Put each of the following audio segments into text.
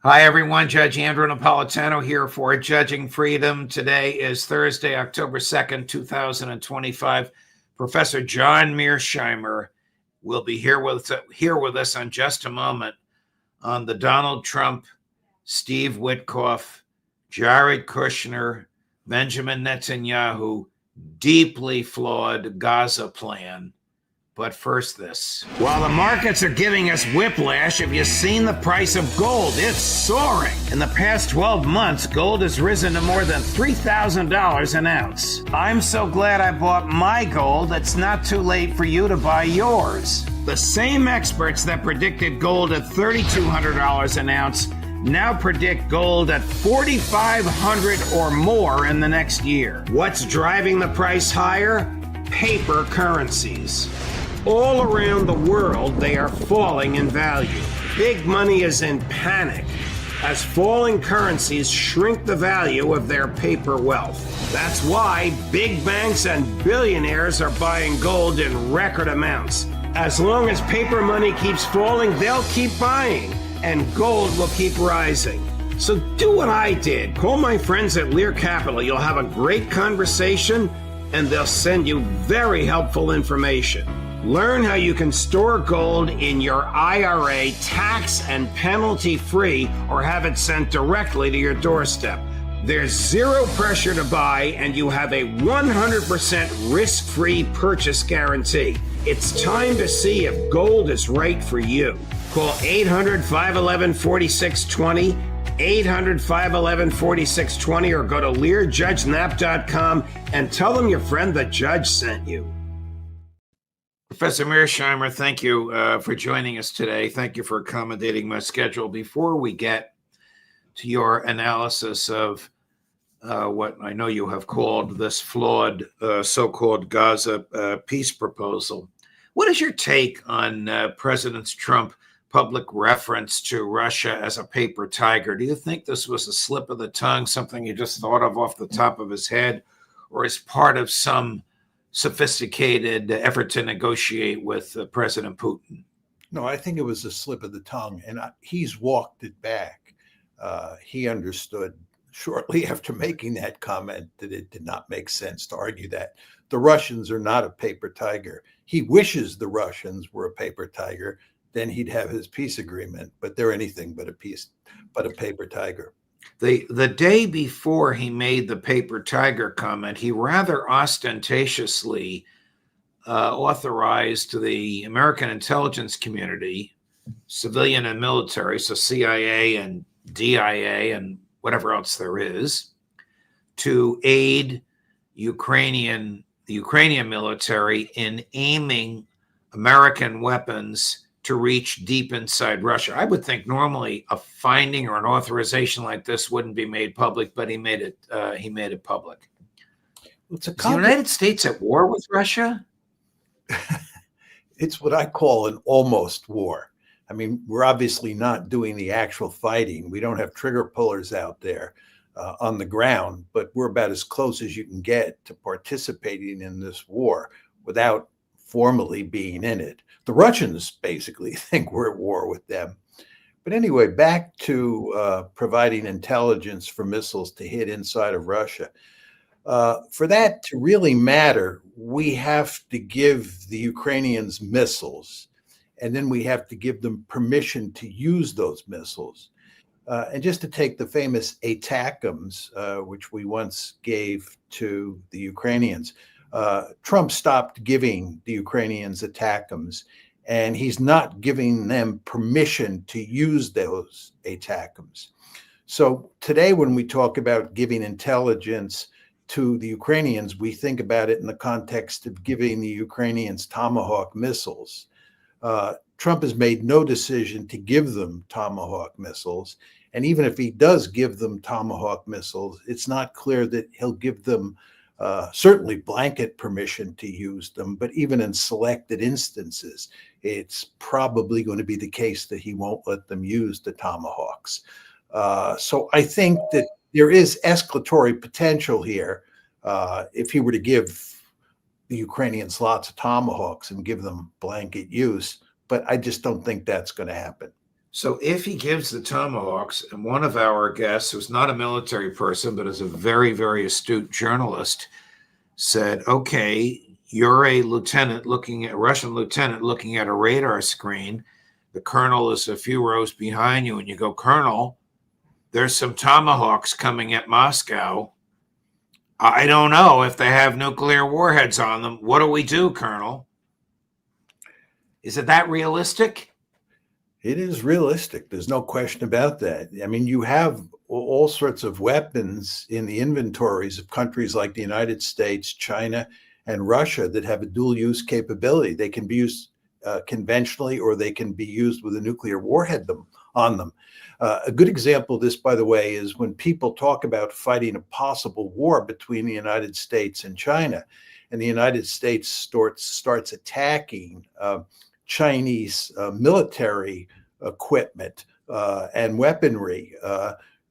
Hi, everyone. Judge Andrew Napolitano here for Judging Freedom. Today is Thursday, October 2nd, 2025. Professor John Mearsheimer will be here with us in just a moment on the Donald Trump, Steve Witkoff, Jared Kushner, Benjamin Netanyahu, deeply flawed Gaza plan. But first, this. While the markets are giving us whiplash, have you seen the price of gold? It's soaring. In the past 12 months, gold has risen to more than $3,000 an ounce. I'm so glad I bought my gold. It's not too late for you to buy yours. The same experts that predicted gold at $3,200 an ounce now predict gold at $4,500 or more in the next year. What's driving the price higher? Paper currencies. All around the world, they are falling in value. Big money is in panic as falling currencies shrink the value of their paper wealth. That's why big banks and billionaires are buying gold in record amounts. As long as paper money keeps falling, they'll keep buying, and gold will keep rising. So do what I did. Call my friends at Lear Capital. You'll have a great conversation, and they'll send you very helpful information. Learn how you can store gold in your IRA tax and penalty free, or have it sent directly to your doorstep. There's zero pressure to buy, and you have a 100% risk-free purchase guarantee. It's time to see if gold is right for you. Call 800-511-4620, 800-511-4620, or go to LearJudgeNap.com and tell them your friend the judge sent you. Professor Mearsheimer, thank you for joining us today. Thank you for accommodating my schedule. Before we get to your analysis of what I know you have called this flawed so-called Gaza peace proposal, what is your take on President Trump's public reference to Russia as a paper tiger? Do you think this was a slip of the tongue, something he just thought of off the top of his head, or is part of some sophisticated effort to negotiate with President Putin? No, I think it was a slip of the tongue, and he's walked it back. He understood shortly after making that comment that it did not make sense to argue that. The Russians are not a paper tiger. He wishes the Russians were a paper tiger, then he'd have his peace agreement, but they're anything but a paper tiger. The day before he made the paper tiger comment, he rather ostentatiously authorized the American intelligence community, civilian and military, so CIA and DIA and whatever else there is, to aid the Ukrainian military in aiming American weapons to reach deep inside Russia. I would think normally a finding or an authorization like this wouldn't be made public, but he made it public. Is the United States at war with Russia? It's what I call an almost war. I mean, we're obviously not doing the actual fighting. We don't have trigger pullers out there on the ground, but we're about as close as you can get to participating in this war without formally being in it. The Russians basically think we're at war with them. But anyway, back to providing intelligence for missiles to hit inside of Russia. For that to really matter, we have to give the Ukrainians missiles, and then we have to give them permission to use those missiles. And just to take the famous ATACMS, which we once gave to the Ukrainians, Trump stopped giving the Ukrainians ATACMS, and he's not giving them permission to use those ATACMS. So today, when we talk about giving intelligence to the Ukrainians, we think about it in the context of giving the Ukrainians Tomahawk missiles. Trump has made no decision to give them Tomahawk missiles. And even if he does give them Tomahawk missiles, it's not clear that he'll give them certainly blanket permission to use them, but even in selected instances, it's probably going to be the case that he won't let them use the Tomahawks. So I think that there is escalatory potential here if he were to give the Ukrainians lots of Tomahawks and give them blanket use, but I just don't think that's going to happen. So if he gives the tomahawks, and one of our guests, who's not a military person, but is a very, very astute journalist, said, okay, you're a Russian lieutenant looking at a radar screen. The colonel is a few rows behind you, and you go, Colonel, there's some tomahawks coming at Moscow. I don't know if they have nuclear warheads on them. What do we do, Colonel? Is it that realistic? It is realistic. There's no question about that. I mean, you have all sorts of weapons in the inventories of countries like the United States, China, and Russia that have a dual use capability. They can be used conventionally, or they can be used with a nuclear warhead on them. A good example of this, by the way, is when people talk about fighting a possible war between the United States and China, and the United States starts attacking Chinese military equipment and weaponry.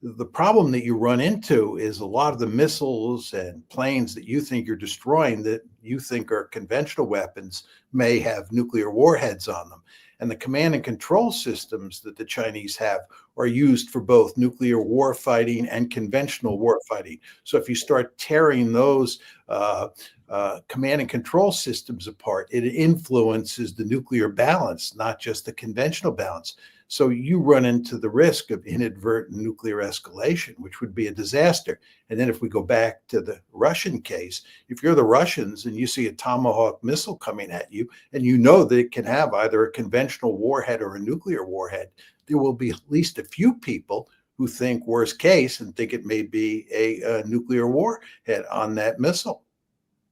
The problem that you run into is a lot of the missiles and planes that you think you're destroying, that you think are conventional weapons, may have nuclear warheads on them. And the command and control systems that the Chinese have are used for both nuclear war fighting and conventional war fighting. So if you start tearing those command and control systems apart, it influences the nuclear balance, not just the conventional balance. So you run into the risk of inadvertent nuclear escalation, which would be a disaster. And then if we go back to the Russian case, if you're the Russians and you see a Tomahawk missile coming at you, and you know that it can have either a conventional warhead or a nuclear warhead, there will be at least a few people who think worst case and think it may be a nuclear warhead on that missile.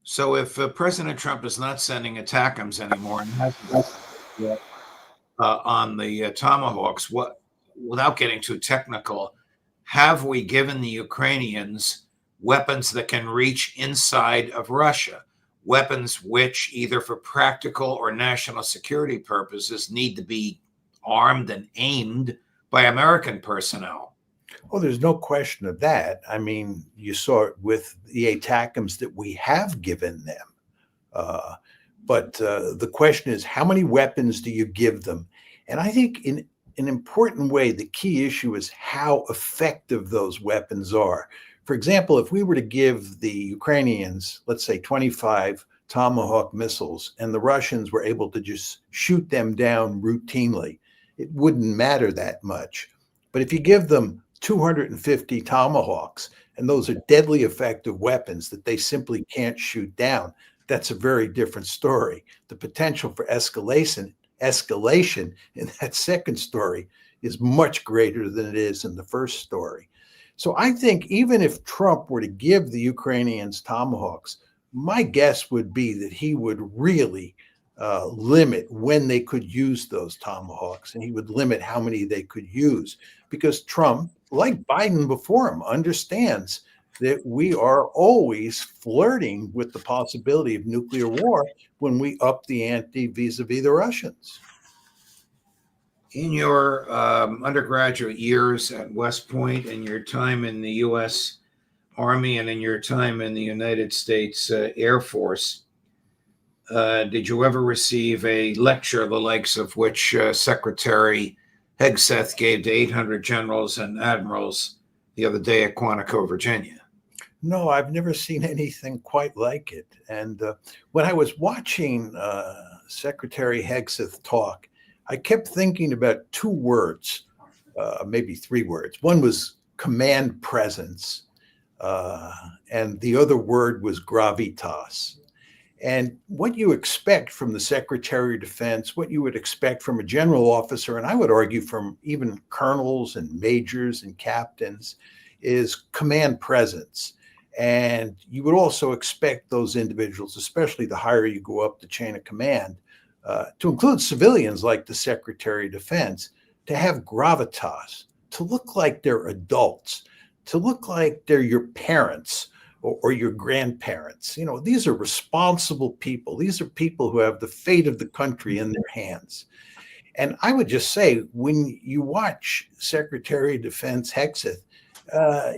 So if President Trump is not sending ATACMS anymore and hasn't on the Tomahawks, without getting too technical, have we given the Ukrainians weapons that can reach inside of Russia? Weapons which, either for practical or national security purposes, need to be armed and aimed by American personnel. Oh, there's no question of that. I mean, you saw it with the ATACMS that we have given them. But the question is, how many weapons do you give them? And I think in an important way, the key issue is how effective those weapons are. For example, if we were to give the Ukrainians, let's say 25 Tomahawk missiles, and the Russians were able to just shoot them down routinely, it wouldn't matter that much. But if you give them 250 Tomahawks, and those are deadly effective weapons that they simply can't shoot down, that's a very different story. The potential for escalation in that second story is much greater than it is in the first story. So I think even if Trump were to give the Ukrainians Tomahawks, my guess would be that he would really limit when they could use those Tomahawks, and he would limit how many they could use, because Trump, like Biden before him, understands that we are always flirting with the possibility of nuclear war when we up the ante vis-a-vis the Russians. In your undergraduate years at West Point, and your time in the U.S. Army, and in your time in the United States Air Force, did you ever receive a lecture the likes of which Secretary Hegseth gave to 800 generals and admirals the other day at Quantico, Virginia? No, I've never seen anything quite like it. And when I was watching Secretary Hegseth talk, I kept thinking about two words, maybe three words. One was command presence, and the other word was gravitas. And what you expect from the Secretary of Defense, what you would expect from a general officer, and I would argue from even colonels and majors and captains, is command presence. And you would also expect those individuals, especially the higher you go up the chain of command, to include civilians like the Secretary of Defense, to have gravitas, to look like they're adults, to look like they're your parents or your grandparents. You know, these are responsible people. These are people who have the fate of the country in their hands. And I would just say, when you watch Secretary of Defense Hegseth,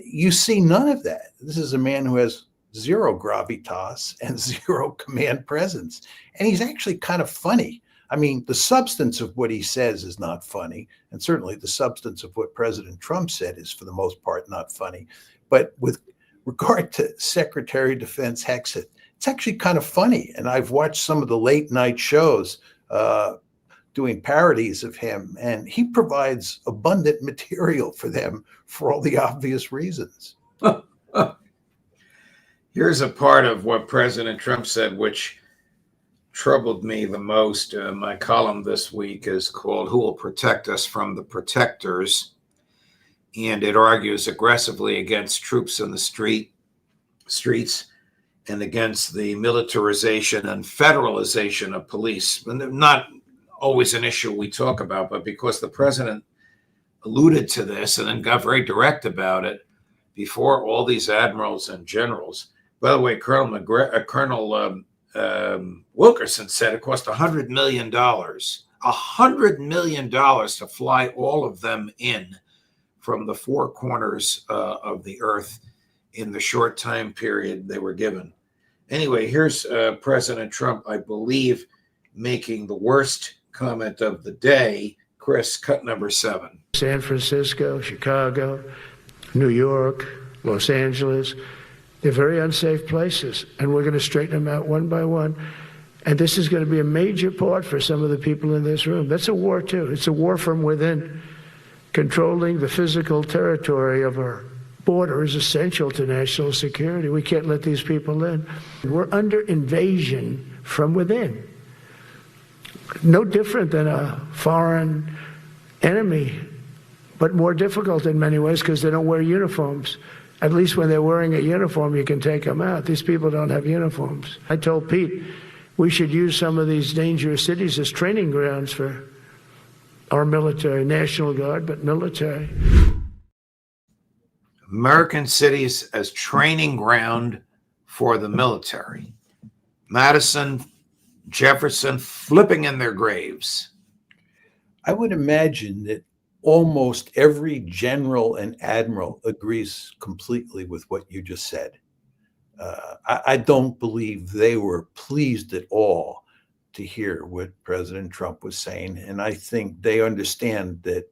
you see none of that. This is a man who has zero gravitas and zero command presence. And he's actually kind of funny. I mean, the substance of what he says is not funny. And certainly the substance of what President Trump said is, for the most part, not funny. But with regard to Secretary of Defense Hexet, it's actually kind of funny. And I've watched some of the late night shows doing parodies of him, and he provides abundant material for them for all the obvious reasons. Here's a part of what President Trump said, which troubled me the most. My column this week is called "Who Will Protect Us from the Protectors?" And it argues aggressively against troops in the streets and against the militarization and federalization of police. And not always an issue we talk about, but because the president alluded to this and then got very direct about it before all these admirals and generals. By the way, Colonel Wilkerson said it cost $100 million, $100 million to fly all of them in from the four corners of the earth in the short time period they were given. Anyway, here's President Trump, I believe, making the worst comment of the day. Chris, cut number 7. San Francisco, Chicago, New York, Los Angeles, they're very unsafe places, and we're going to straighten them out one by one. And this is going to be a major part for some of the people in this room. That's a war, too. It's a war from within. Controlling the physical territory of our border is essential to national security. We can't let these people in. We're under invasion from within. No different than a foreign enemy, but more difficult in many ways because they don't wear uniforms. At least when they're wearing a uniform, you can take them out. These people don't have uniforms. I told Pete we should use some of these dangerous cities as training grounds for our military, National Guard, but military. American cities as training ground for the military. Madison, Jefferson flipping in their graves. I would imagine that almost every general and admiral agrees completely with what you just said. I don't believe they were pleased at all to hear what President Trump was saying. And I think they understand that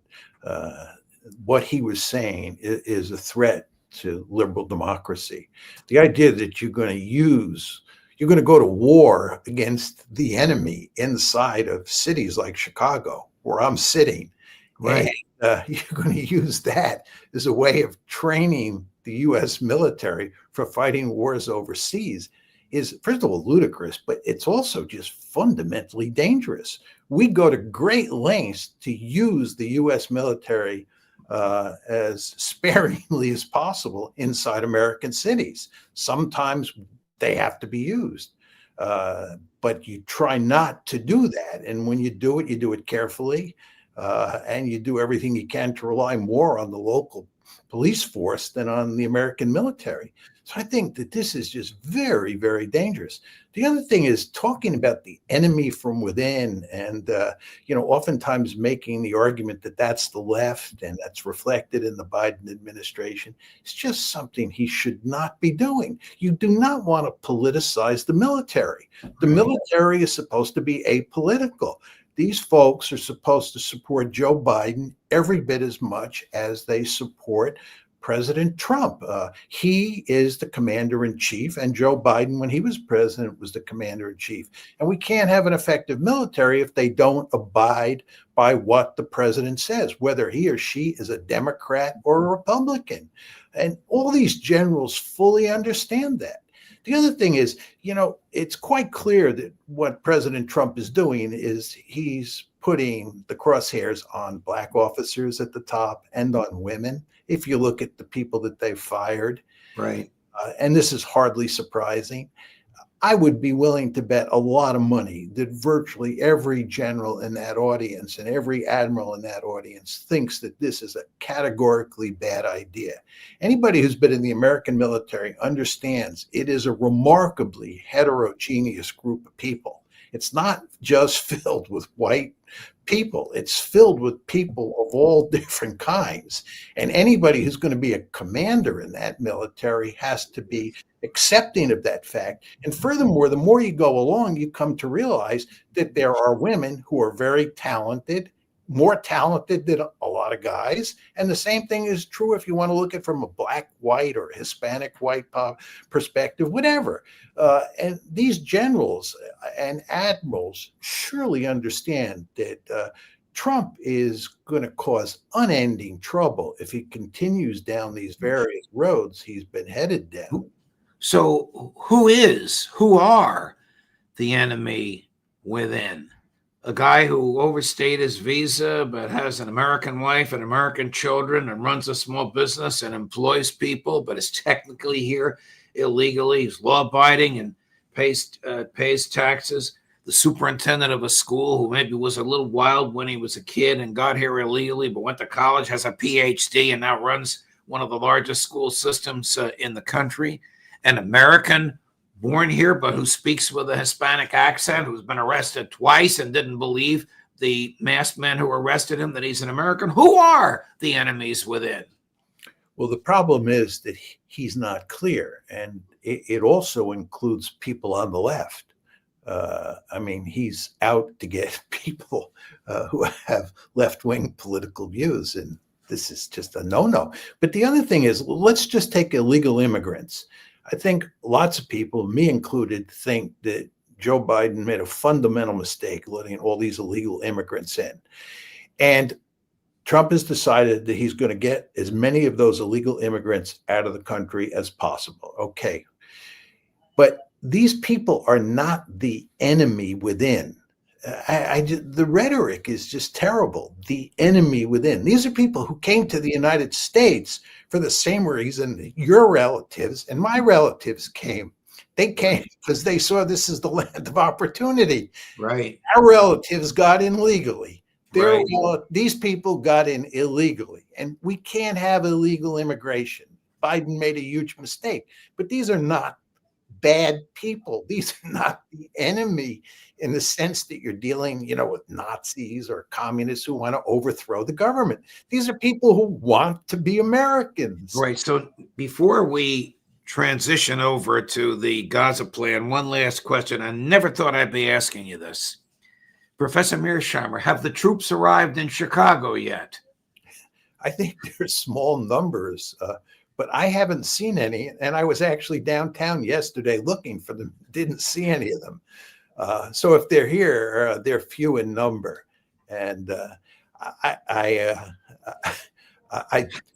what he was saying is a threat to liberal democracy. The idea that you're going to go to war against the enemy inside of cities like Chicago, where I'm sitting, right? And you're going to use that as a way of training the U.S. military for fighting wars overseas is, first of all, ludicrous, but it's also just fundamentally dangerous. We go to great lengths to use the U.S. military as sparingly as possible inside American cities. Sometimes they have to be used, but you try not to do that. And when you do it carefully, and you do everything you can to rely more on the local police force than on the American military. So I think that this is just very, very dangerous. The other thing is talking about the enemy from within and, oftentimes making the argument that that's the left and that's reflected in the Biden administration. It's just something he should not be doing. You do not want to politicize the military. The military is supposed to be apolitical. These folks are supposed to support Joe Biden every bit as much as they support President Trump. He is the commander-in-chief, and Joe Biden, when he was president, was the commander-in-chief. And we can't have an effective military if they don't abide by what the president says, whether he or she is a Democrat or a Republican. And all these generals fully understand that. The other thing is, it's quite clear that what President Trump is doing is he's putting the crosshairs on black officers at the top and on women. If you look at the people that they've fired, right, and this is hardly surprising, I would be willing to bet a lot of money that virtually every general in that audience and every admiral in that audience thinks that this is a categorically bad idea. Anybody who's been in the American military understands it is a remarkably heterogeneous group of people. It's not just filled with white people. It's filled with people of all different kinds. And anybody who's going to be a commander in that military has to be accepting of that fact. And furthermore, the more you go along, you come to realize that there are women who are very talented, more talented than a lot of guys. And the same thing is true if you want to look at it from a black, white, or Hispanic white perspective, whatever. And these generals and admirals surely understand that Trump is going to cause unending trouble if he continues down these various roads he's been headed down. So who are the enemy within? A guy who overstayed his visa but has an American wife and American children and runs a small business and employs people but is technically here illegally. He's law-abiding and pays taxes. The superintendent of a school who maybe was a little wild when he was a kid and got here illegally but went to college, has a PhD, and now runs one of the largest school systems in the country. An American born here, but who speaks with a Hispanic accent, who's been arrested twice and didn't believe the masked men who arrested him that he's an American. Who are the enemies within? Well, the problem is that he's not clear. And it also includes people on the left. I mean, he's out to get people who have left-wing political views. And this is just a no-no. But the other thing is, let's just take illegal immigrants. I think lots of people, me included, think that Joe Biden made a fundamental mistake letting all these illegal immigrants in. And Trump has decided that he's going to get as many of those illegal immigrants out of the country as possible. Okay. But these people are not the enemy within. The rhetoric is just terrible. The enemy within. These are people who came to the United States for the same reason your relatives and my relatives came. They came because they saw this as the land of opportunity. Right. Our relatives got in legally. Right. These people got in illegally, and we can't have illegal immigration. Biden made a huge mistake, but these are not bad people. These are not the enemy in the sense that you're dealing, with Nazis or communists who want to overthrow the government. These are people who want to be Americans. Right. So before we transition over to the Gaza plan, one last question. I never thought I'd be asking you this. Professor Mearsheimer, have the troops arrived in Chicago yet? I think there's small numbers, but I haven't seen any. And I was actually downtown yesterday looking for them. Didn't see any of them. So if they're here, they're few in number. And I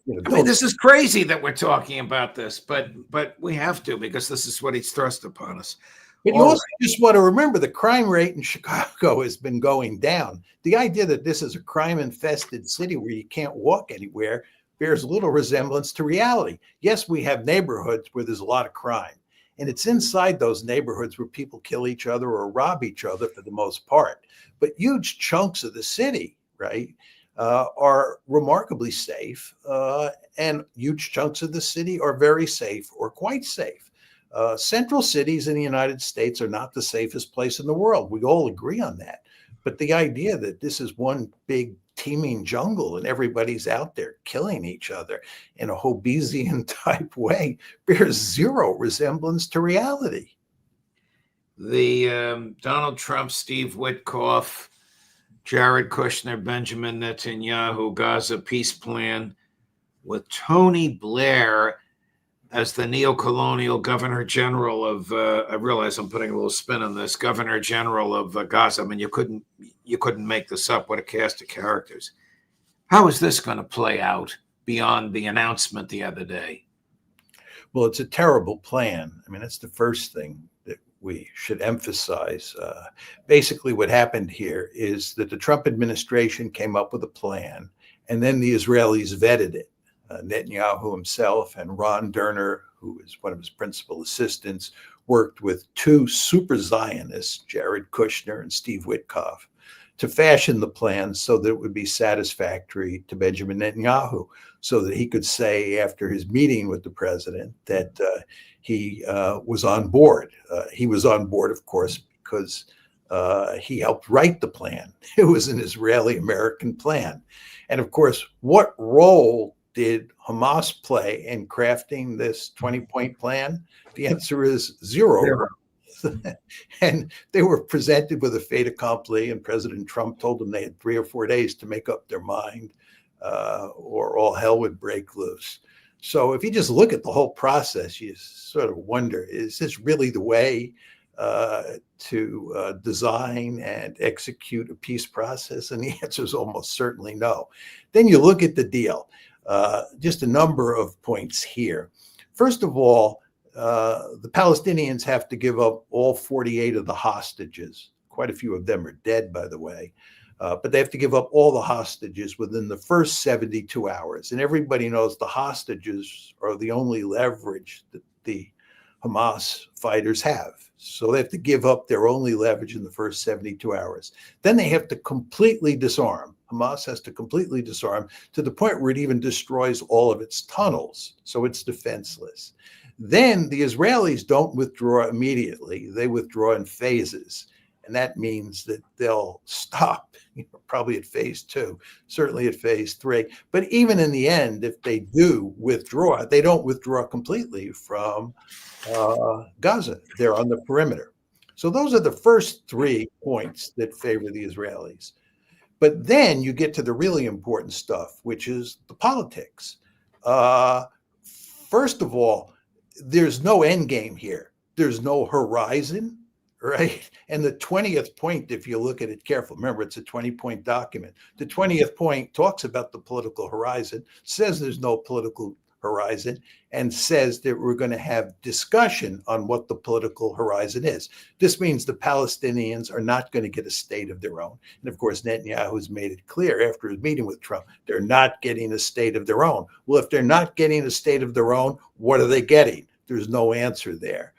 mean, this is crazy that we're talking about this, but we have to, because this is what he's thrust upon us. But you also just want to remember the crime rate in Chicago has been going down. The idea that this is a crime-infested city where you can't walk anywhere bears little resemblance to reality. Yes, we have neighborhoods where there's a lot of crime, and it's inside those neighborhoods where people kill each other or rob each other for the most part. But huge chunks of the city, right, are remarkably safe, and huge chunks of the city are very safe or quite safe. Central cities in the United States are not the safest place in the world. We all agree on that. But the idea that this is one big teeming jungle and everybody's out there killing each other in a Hobbesian type way bears zero resemblance to reality. The Donald Trump, Steve Witkoff, Jared Kushner, Benjamin Netanyahu, Gaza peace plan with Tony Blair as the neo-colonial governor general of, I realize I'm putting a little spin on this, governor general of Gaza. I mean, you couldn't make this up. What a cast of characters. How is this going to play out beyond the announcement the other day? Well, it's a terrible plan. I mean, that's the first thing that we should emphasize. Basically, what happened here is that the Trump administration came up with a plan, and then the Israelis vetted it. Netanyahu himself and Ron Derner, who is one of his principal assistants, worked with two super Zionists, Jared Kushner and Steve Witkoff, to fashion the plan so that it would be satisfactory to Benjamin Netanyahu, so that he could say after his meeting with the president that he was on board. He was on board, of course, because He helped write the plan. It was an Israeli-American plan. And of course, what role did Hamas play in crafting this 20-point plan? The answer is zero. And they were presented with a fait accompli, and President Trump told them they had 3 or 4 days to make up their mind, or all hell would break loose. So if you just look at the whole process, you sort of wonder, is this really the way to design and execute a peace process? And the answer is almost certainly no. Then you look at the deal. Just a number of points here. First of all, the Palestinians have to give up all 48 of the hostages. Quite a few of them are dead, by the way. But they have to give up all the hostages within the first 72 hours. And everybody knows the hostages are the only leverage that the Hamas fighters have. So they have to give up their only leverage in the first 72 hours. Then they have to completely disarm. Hamas has to completely disarm to the point where it even destroys all of its tunnels. So it's defenseless. Then the Israelis don't withdraw immediately. They withdraw in phases. And that means that they'll stop, probably at phase 2, certainly at phase 3. But even in the end, if they do withdraw, they don't withdraw completely from Gaza. They're on the perimeter. So those are the first 3 points that favor the Israelis. But then you get to the really important stuff, which is the politics. First of all, there's no end game here. There's no horizon. Right. And the 20th point, if you look at it carefully, remember, it's a 20-point document. The 20th point talks about the political horizon, says there's no political horizon, and says that we're going to have discussion on what the political horizon is. This means the Palestinians are not going to get a state of their own. And of course, Netanyahu has made it clear after his meeting with Trump, they're not getting a state of their own. Well, if they're not getting a state of their own, what are they getting? There's no answer there.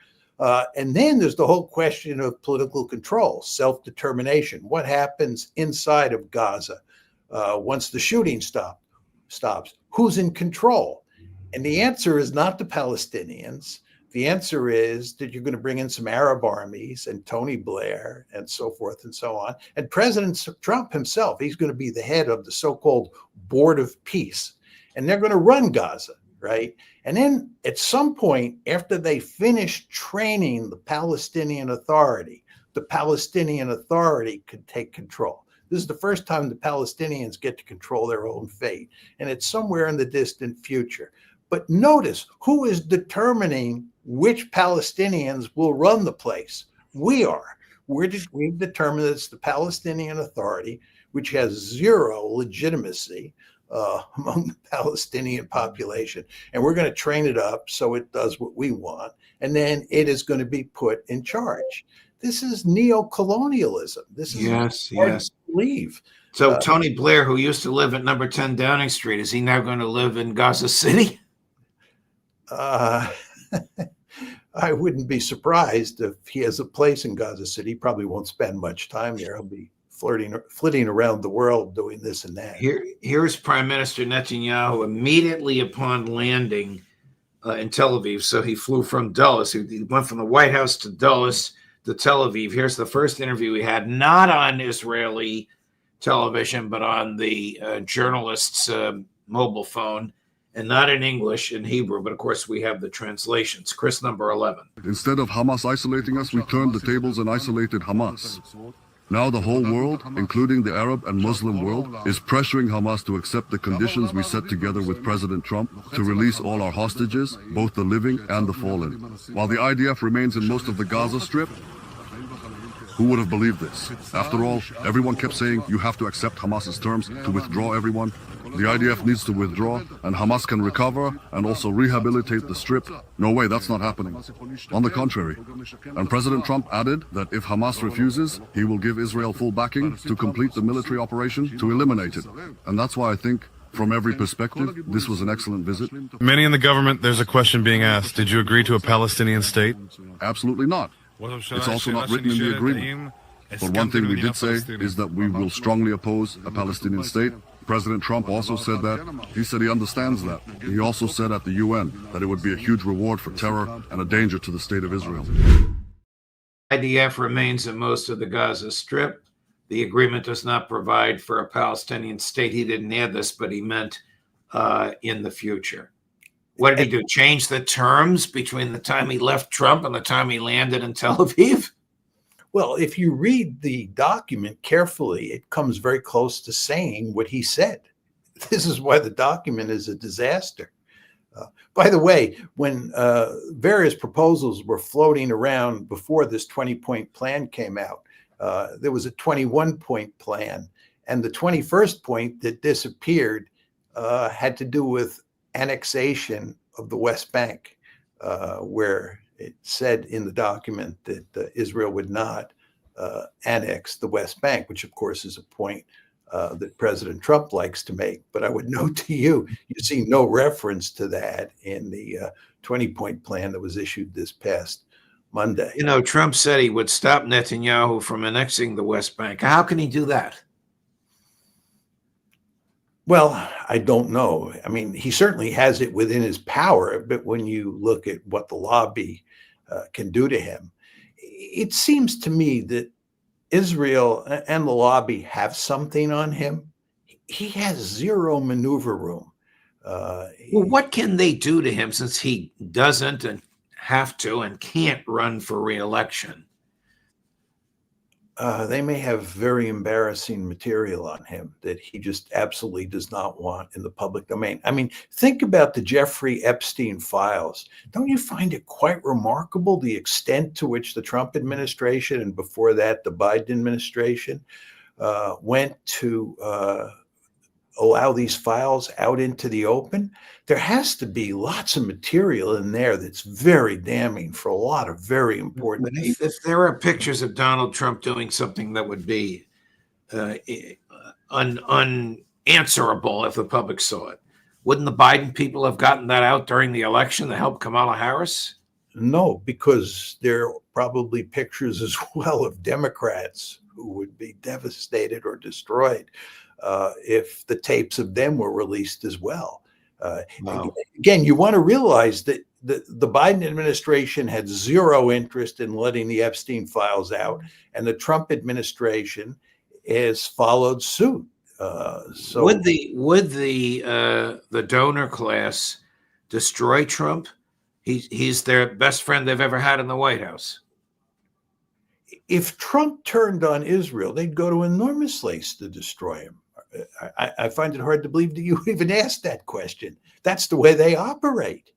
And then there's the whole question of political control, self-determination. What happens inside of Gaza once the shooting stops? Who's in control? And the answer is not the Palestinians. The answer is that you're going to bring in some Arab armies and Tony Blair and so forth and so on. And President Trump himself, he's going to be the head of the so-called Board of Peace. And they're going to run Gaza. Right. And then at some point, after they finish training the Palestinian Authority could take control. This is the first time the Palestinians get to control their own fate. And it's somewhere in the distant future. But notice who is determining which Palestinians will run the place. We are. We've determined it's the Palestinian Authority, which has zero legitimacy among the Palestinian population. And we're going to train it up so it does what we want. And then it is going to be put in charge. This is neo-colonialism. This is hard to believe. So Tony Blair, who used to live at number 10 Downing Street, is he now going to live in Gaza City? I wouldn't be surprised if he has a place in Gaza City. He probably won't spend much time there. He'll be flitting around the world doing this and that. Here's Prime Minister Netanyahu immediately upon landing in Tel Aviv. So he flew from Dulles. He went from the White House to Dulles to Tel Aviv. Here's the first interview he had, not on Israeli television, but on the journalist's mobile phone, and not in English, in Hebrew. But of course, we have the translations. Chris, number 11. Instead of Hamas isolating us, we turned the tables and isolated Hamas. Now the whole world, including the Arab and Muslim world, is pressuring Hamas to accept the conditions we set together with President Trump to release all our hostages, both the living and the fallen. While the IDF remains in most of the Gaza Strip, who would have believed this? After all, everyone kept saying you have to accept Hamas's terms to withdraw everyone. The IDF needs to withdraw, and Hamas can recover and also rehabilitate the Strip. No way, that's not happening. On the contrary. And President Trump added that if Hamas refuses, he will give Israel full backing to complete the military operation to eliminate it. And that's why I think, from every perspective, this was an excellent visit. Many in the government, there's a question being asked. Did you agree to a Palestinian state? Absolutely not. It's also not written in the agreement. But one thing we did say is that we will strongly oppose a Palestinian state. President Trump also said that. He said he understands that. He also said at the UN that it would be a huge reward for terror and a danger to the state of Israel. IDF remains in most of the Gaza Strip. The agreement does not provide for a Palestinian state. He didn't add this, but he meant in the future. What did he do? Change the terms between the time he left Trump and the time he landed in Tel Aviv? Well, if you read the document carefully, it comes very close to saying what he said. This is why the document is a disaster. By the way, when various proposals were floating around before this 20-point plan came out, there was a 21-point plan. And the 21st point that disappeared had to do with annexation of the West Bank, where it said in the document that Israel would not annex the West Bank, which of course is a point that President Trump likes to make. But I would note to you, you see no reference to that in the 20-point plan that was issued this past Monday. You know, Trump said he would stop Netanyahu from annexing the West Bank. How can he do that? Well, I don't know. I mean, he certainly has it within his power, but when you look at what the lobby can do to him, it seems to me that Israel and the lobby have something on him. He has zero maneuver room. Well, what can they do to him since he doesn't and have to and can't run for re-election? They may have very embarrassing material on him that he just absolutely does not want in the public domain. I mean, think about the Jeffrey Epstein files. Don't you find it quite remarkable the extent to which the Trump administration and before that the Biden administration went to allow these files out into the open? There has to be lots of material in there that's very damning for a lot of very important people. If there are pictures of Donald Trump doing something that would be unanswerable if the public saw it, wouldn't the Biden people have gotten that out during the election to help Kamala Harris? No, because there are probably pictures as well of Democrats who would be devastated or destroyed if the tapes of them were released as well. Wow. Again, you want to realize that the Biden administration had zero interest in letting the Epstein files out, and the Trump administration has followed suit. So would the donor class destroy Trump? He's their best friend they've ever had in the White House. If Trump turned on Israel, they'd go to enormous lengths to destroy him. I find it hard to believe that you even asked that question. That's the way they operate.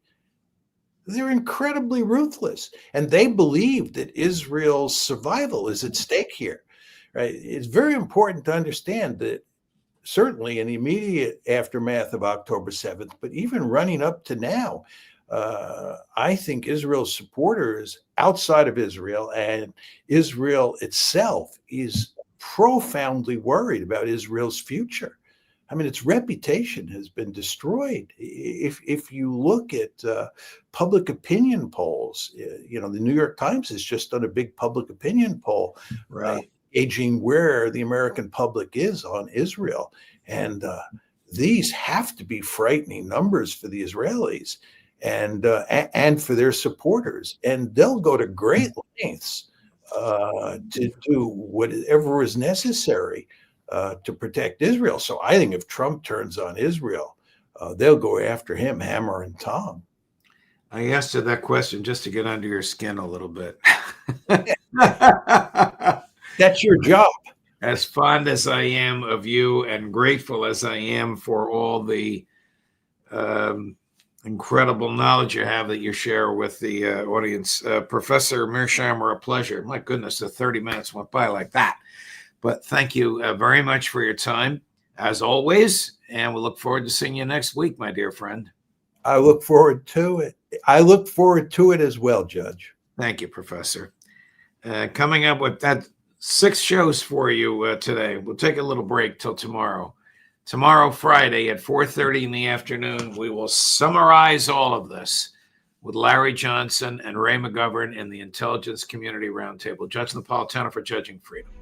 They're incredibly ruthless, and they believe that Israel's survival is at stake here. Right? It's very important to understand that certainly in the immediate aftermath of October 7th, but even running up to now, I think Israel's supporters outside of Israel and Israel itself is profoundly worried about Israel's future. I mean, its reputation has been destroyed. If you look at public opinion polls, you know, the New York Times has just done a big public opinion poll, Right. gauging where the American public is on Israel. And these have to be frightening numbers for the Israelis and for their supporters. And they'll go to great lengths to do whatever is necessary to protect Israel. So I think if Trump turns on Israel, they'll go after him hammer and tong. I asked you that question just to get under your skin a little bit. That's your job. As fond as I am of you and grateful as I am for all the incredible knowledge you have that you share with the audience, Professor Mearsheimer, a pleasure. My goodness, the 30 minutes went by like that. But thank you very much for your time, as always, and we look forward to seeing you next week, my dear friend. I look forward to it. I look forward to it as well, Judge. Thank you, Professor. Coming up with that 6 shows for you today. We'll take a little break till tomorrow. Tomorrow, Friday at 4:30 in the afternoon, we will summarize all of this with Larry Johnson and Ray McGovern in the Intelligence Community Roundtable. Judge Napolitano for Judging Freedom.